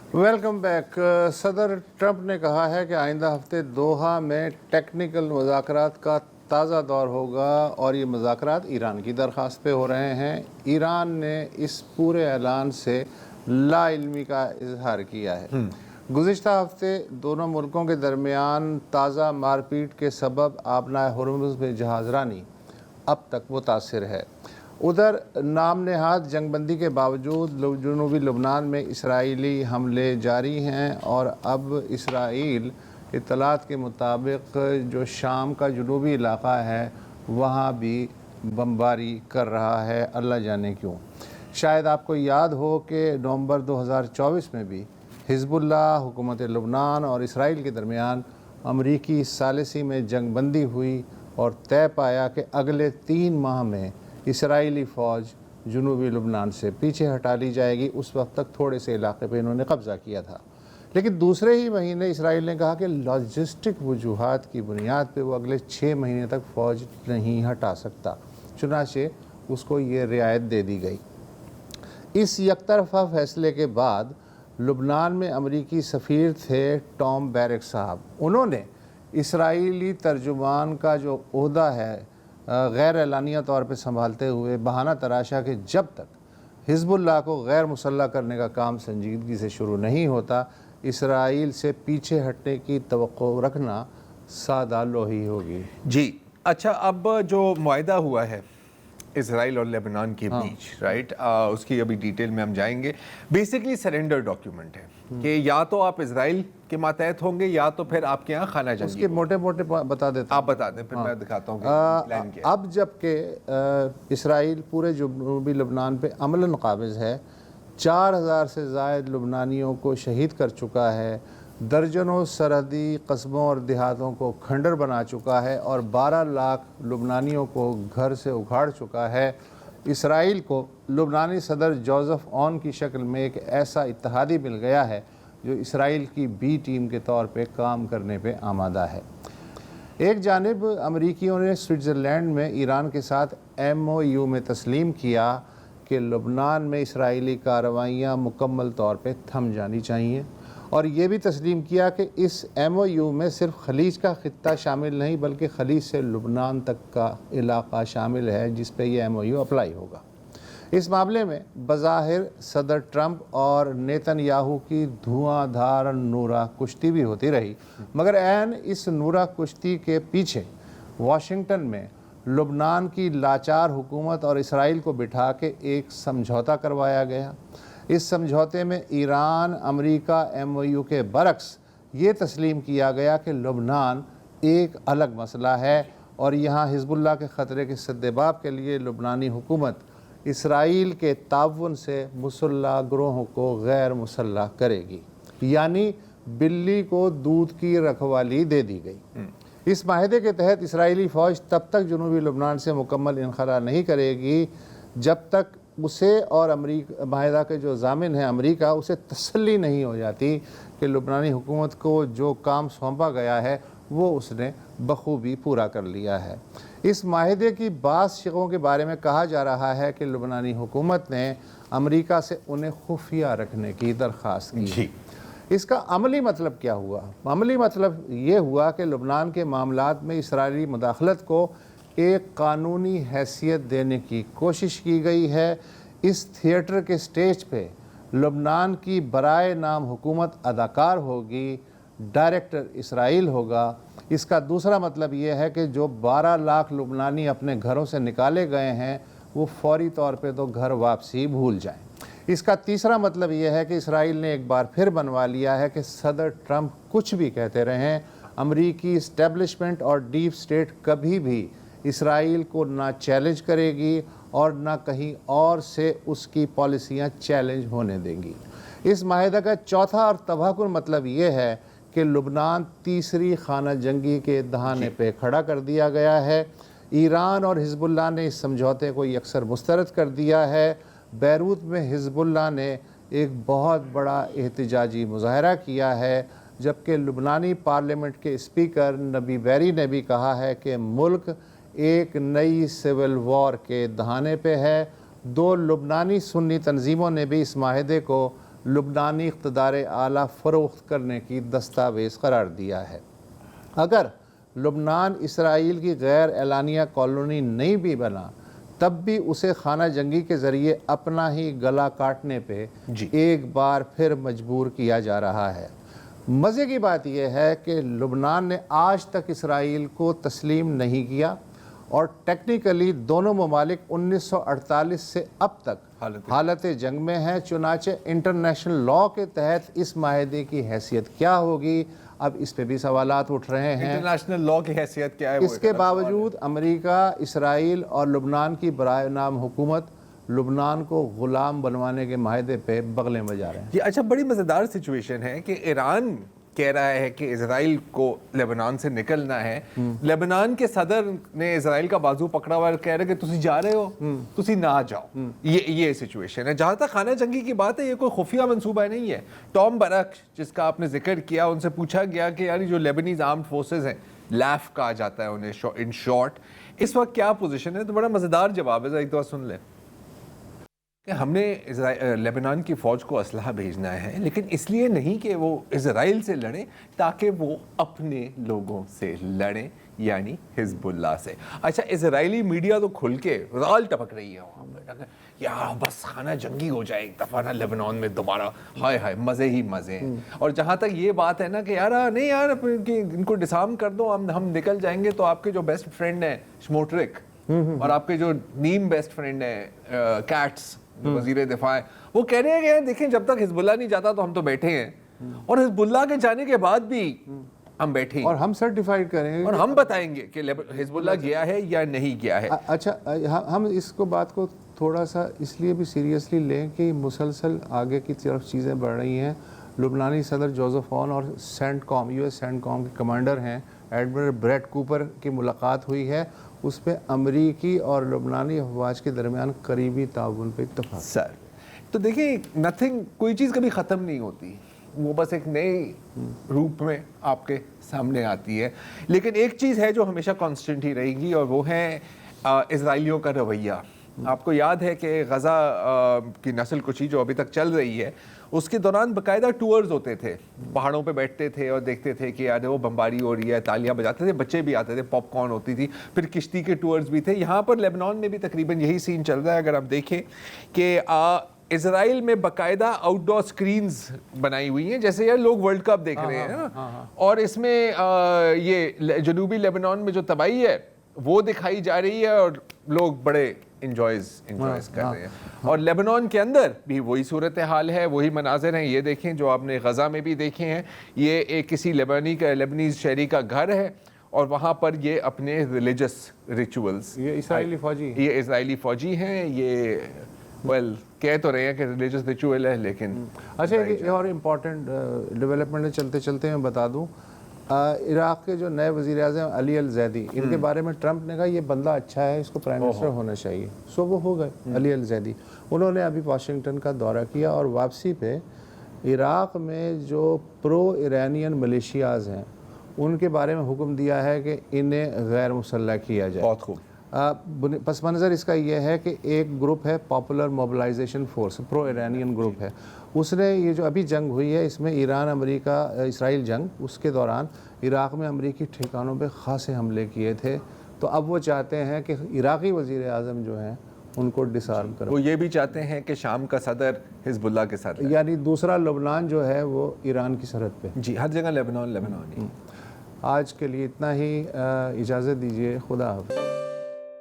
Welcome back. सदर Trump ने कहा है कि आइंदा हफ्ते दोहा में टेक्निकल मुज़ाकरात का ताज़ा दौर होगा और ये मुज़ाकरात ईरान की दरख्वास्त पे हो रहे हैं। ईरान ने इस पूरे ऐलान से लाइल्मी का इजहार किया है। गुज़िश्ता हफ्ते दोनों मुल्कों के दरमियान ताज़ा मारपीट के सबब आबनाए हुर्मुज़ में जहाज़रानी अब तक मुतासिर है। उधर नाम नहाद जंगबंदी के बावजूद जनूबी लबनान में इसराइली हमले जारी हैं और अब इसराइल इत्तलात के मुताबिक जो शाम का जनूबी इलाक़ा है वहाँ भी बमबारी कर रहा है, अल्लाह जाने क्यों। शायद आपको याद हो कि नवंबर 2024 में भी हिज़्बुल्लाह, हुकूमत लबनान और इसराइल के दरमियान अमरीकी सालिसी में जंगबंदी हुई और तय पाया कि अगले 3 माह में इसराइली फ़ौज जनूबी लबनान से पीछे हटा ली जाएगी। उस वक्त तक थोड़े से इलाके पे इन्होंने कब्ज़ा किया था, लेकिन दूसरे ही महीने इसराइल ने कहा कि लॉजिस्टिक वजूहात की बुनियाद पे वो अगले 6 महीने तक फ़ौज नहीं हटा सकता। चुनाचे उसको ये रियायत दे दी गई। इस यकतरफा फैसले के बाद लबनान में अमरीकी सफ़ीर थे टॉम बैरक साहब। उन्होंने इसराइली तर्जुमान का जो ओहदा है गैर एलानिया तौर पे संभालते हुए बहाना तराशा कि जब तक हिज़्बुल्लाह को गैर मुसल्लह करने का काम संजीदगी से शुरू नहीं होता, इसराइल से पीछे हटने की तवक्को रखना सादा लोही होगी। जी अच्छा, अब जो मुआहिदा हुआ है इसराइल और लेबनान के बीच, राइट, उसकी अभी डिटेल में हम जाएंगे। बेसिकली सरेंडर डॉक्यूमेंट है कि या तो आप इसराइल के मातहत होंगे या तो फिर आपके यहाँ खाना जंगी। उसके मोटे मोटे बता देते आप बता दें, फिर मैं दिखाता हूँ प्लान क्या है। अब जबकि इसराइल पूरे जनूबी लबनान पे अमलन काबिज़ है, 4000 से ज़ायद लबनानियों को शहीद कर चुका है, दर्जनों सरहदी कस्बों और देहातों को खंडर बना चुका है और 12 लाख लबनानियों को घर से उखाड़ चुका है। इसराइल को लबनानी सदर जोसेफ ऑन की शक्ल में एक ऐसा इत्तेहादी मिल गया है जो इसराइल की बी टीम के तौर पे काम करने पे आमादा है। एक जानिब अमरीकियों ने स्विट्ज़रलैंड में ईरान के साथ MOU में तस्लीम किया कि लबनान में इसराइली कार्रवाइयाँ मुकम्मल तौर पे थम जानी चाहिए, और ये भी तस्लीम किया कि इस MOU में सिर्फ खलीज का खित्ता शामिल नहीं बल्कि खलीज से लबनान तक का इलाक़ा शामिल है जिस पे ये MOU अप्लाई होगा। इस मामले में बज़ाहिर सदर ट्रंप और नेतन्याहू की धुआंधार नूरा कुश्ती भी होती रही, मगर ऐन इस नूरा कुश्ती के पीछे वाशिंगटन में लबनान की लाचार हुकूमत और इसराइल को बिठा के एक समझौता करवाया गया। इस समझौते में ईरान अमेरिका MOU के बरक्स ये तस्लीम किया गया कि लबनान एक अलग मसला है और यहाँ हिज़्बुल्लाह के ख़तरे के सद्देबाब के लिए लबनानी हुकूमत इसराइल के ताउन से मुसल्लह ग्रोहों को गैर मुसल्लह करेगी, यानी बिल्ली को दूध की रखवाली दे दी गई। इस माहदे के तहत इसराइली फ़ौज तब तक जनूबी लबनान से मुकम्मल इनखला नहीं करेगी जब तक उसे और अमरीका माहदा के जो ज़ामिन है अमरीका, उसे तसल्ली नहीं हो जाती कि लबनानी हुकूमत को जो काम सौंपा गया है वो उसने बखूबी पूरा कर लिया है। इस माहदे की बाज़ शिकों के बारे में कहा जा रहा है कि लबनानी हुकूमत ने अमरीका से उन्हें खुफिया रखने की दरख्वास्त की। इसका अमली मतलब क्या हुआ? अमली मतलब ये हुआ कि लबनान के मामलात में इसराइली मुदाखलत को एक कानूनी हैसियत देने की कोशिश की गई है। इस थिएटर के स्टेज पे लबनान की बराए नाम हुकूमत अदाकार होगी, डायरेक्टर इसराइल होगा। इसका दूसरा मतलब ये है कि जो 12 लाख लबनानी अपने घरों से निकाले गए हैं वो फौरी तौर पे तो घर वापसी भूल जाएं। इसका तीसरा मतलब ये है कि इसराइल ने एक बार फिर बनवा लिया है कि सदर ट्रंप कुछ भी कहते रहें, अमरीकी इस्टेब्लिशमेंट और डीप स्टेट कभी भी इसराइल को ना चैलेंज करेगी और ना कहीं और से उसकी पॉलिसियां चैलेंज होने देंगी। इस माहदा का चौथा और तबाहकुन मतलब ये है कि लबनान तीसरी खाना जंगी के दहाने पे खड़ा कर दिया गया है। ईरान और हिज़्बुल्लाह ने इस समझौते को यकसर मुस्तरद कर दिया है। बैरूत में हिज़्बुल्लाह ने एक बहुत बड़ा एहतजाजी मुज़ाहरा किया है, जबकि लबनानी पार्लियामेंट के स्पीकर नबी बैरी ने भी कहा है कि मुल्क एक नई सिविल वॉर के दहाने पे है। 2 लबनानी सुन्नी तंजीमों ने भी इस माहदे को लुबनानी इक़्तिदार आला फ़रोख्त करने की दस्तावेज़ करार दिया है। अगर लुबनान इसराइल की गैर एलानिया कॉलोनी नहीं भी बना तब भी उसे खाना जंगी के ज़रिए अपना ही गला काटने पे एक बार फिर मजबूर किया जा रहा है। मज़े की बात यह है कि लुबनान ने आज तक इसराइल को तस्लीम नहीं किया और टेक्निकली दोनों ममालिक 1948 से अब तक हालत जंग में हैं। चुनाचे इंटरनेशनल लॉ के तहत इस माहदे की हैसियत क्या होगी, अब इस पे भी सवालात उठ रहे हैं। इंटरनेशनल लॉ की हैसियत क्या है? इसके बावजूद अमेरिका, इसराइल और लुबनान की बराए नाम हुकूमत लुबनान को गुलाम बनवाने के माहदे पे बगलें बजा रहे हैं। ये अच्छा, बड़ी मज़ेदार सिचुएशन है कि ईरान कह रहा है कि इजराइल को लेबनान से निकलना है। लेबनान के सदर ने इजराइल का बाजू पकड़ा हुआ कह रहे कि तुसी जा रहे हो, तुसी ना जाओ। ये सिचुएशन है। जहाँ तक खाना जंगी की बात है, ये कोई खुफिया मंसूबा नहीं है। टॉम बरक, जिसका आपने जिक्र किया, उनसे पूछा गया कि यार जो लेबनीज आर्म्ड फोर्सेस हैं, लैफ कहा जाता है उन्हें इन शॉर्ट, इस वक्त क्या पोजीशन है? तो बड़ा मज़ेदार जवाब है, एक बार सुन लें। हमने लेबनान की फ़ौज को असलहा भेजना है, लेकिन इसलिए नहीं कि वो इजराइल से लड़े, ताकि वो अपने लोगों से लड़े, यानी हिजबुल्लाह से। अच्छा, इजरायली मीडिया तो खुल के राल टपक रही है वहाँ पर, यार बस खाना जंगी हो जाए एक दफ़ा ना लेबनान में दोबारा, हाय हाय मज़े ही मज़े हैं। और जहाँ तक ये बात है ना कि यार नहीं यार इनको डिसार्म कर दो, हम निकल जाएंगे, तो आपके जो बेस्ट फ्रेंड हैं स्मोट्रिक और आपके जो नीम बेस्ट फ्रेंड हैं कैट्स, वजीर दिफा है, वो कह रहे हैं कि देखें जब तक हिजबुल्लाह नहीं जाता तो हम तो बैठे हैं, और हिजबुल्लाह के जाने के बाद भी हम बैठे हैं, और हम सर्टिफाइड करेंगे और हम बताएंगे कि हिजबुल्लाह गया है या नहीं गया है। अच्छा, हम इसको बात को थोड़ा सा इसलिए भी सीरियसली लें कि मुसलसल आगे की तरफ चीज़ें बढ़ रही हैं। लुबनानी सदर जोसेफ ऑन और सेंटकॉम, यूएस सेंटकॉम के कमांडर हैं एडमिरल ब्रेट कूपर की मुलाकात हुई है। उस पर अमरीकी और लुबनानी अफवाज के दरमियान करीबी ताउन पे इत्तफाक। सर तो देखिए, नथिंग, कोई चीज़ कभी ख़त्म नहीं होती, वो बस एक नए रूप में आपके सामने आती है। लेकिन एक चीज़ है जो हमेशा कांस्टेंट ही रहेगी, और वो है इजराइलियों का रवैया। आपको याद है कि गज़ा की नस्ल कुशी जो अभी तक चल रही है, उसके दौरान बाकायदा टूर्स होते थे, पहाड़ों पे बैठते थे और देखते थे कि यार वो बमबारी हो रही है, तालियां बजाते थे, बच्चे भी आते थे, पॉपकॉर्न होती थी, फिर किश्ती के टूर्स भी थे। यहाँ पर लेबनान में भी तकरीबन यही सीन चल रहा है। अगर आप देखें कि इजराइल में बाकायदा आउटडोर स्क्रीन्स बनाई हुई हैं, जैसे यार लोग वर्ल्ड कप देख रहे हैं ना, और इसमें ये जनूबी लेबनान में जो तबाही है वो दिखाई जा रही है, और लोग बड़े इंजॉयज कर रहे हैं। और लेबनान के अंदर भी वही सूरत हाल है, वही मनाजिर हैं। ये देखें जो आपने गज़ा में भी देखे हैं, ये एक किसी लेबनीज शहरी का घर है, और वहाँ पर ये अपने रिलीजियस रिचुअल्स, ये इजरायली फ़ौजी हैं, ये कह तो रहे हैं कि रिलीजियस रिचुअल है, लेकिन अच्छा एक और इम्पॉर्टेंट डेवलपमेंट है, चलते चलते मैं बता दूँ। इराक़ के जो नए वज़ीर आज़म अली अल ज़ैदी, इनके बारे में ट्रंप ने कहा ये बंदा अच्छा है, इसको प्राइम मिनिस्टर होना चाहिए। सो वो हो गए अली अल ज़ैदी। उन्होंने अभी वाशिंगटन का दौरा किया, और वापसी पे इराक़ में जो प्रो ईरानियन मलेशियाज़ हैं उनके बारे में हुक्म दिया है कि इन्हें गैर मुसल्लह किया जाए। बहुत खूब। पस मंज़र इसका यह है कि एक ग्रुप है popular mobilization force, pro Iranian group है, उसने ये जो अभी जंग हुई है इसमें ईरान अमेरिका इसराइल जंग, उसके दौरान इराक़ में अमेरिकी ठिकानों पे ख़ासे हमले किए थे। तो अब वो चाहते हैं कि इराक़ी वज़ीर आज़म जो हैं उनको डिसआर्म करो। वो ये भी चाहते हैं कि शाम का सदर हिजबुल्लाह के साथ, यानी दूसरा लबनान जो है वो ईरान की सरहद पे। जी, हर जगह लेबनान ही। आज के लिए इतना ही, इजाज़त दीजिए, खुदा हाफ़िज़।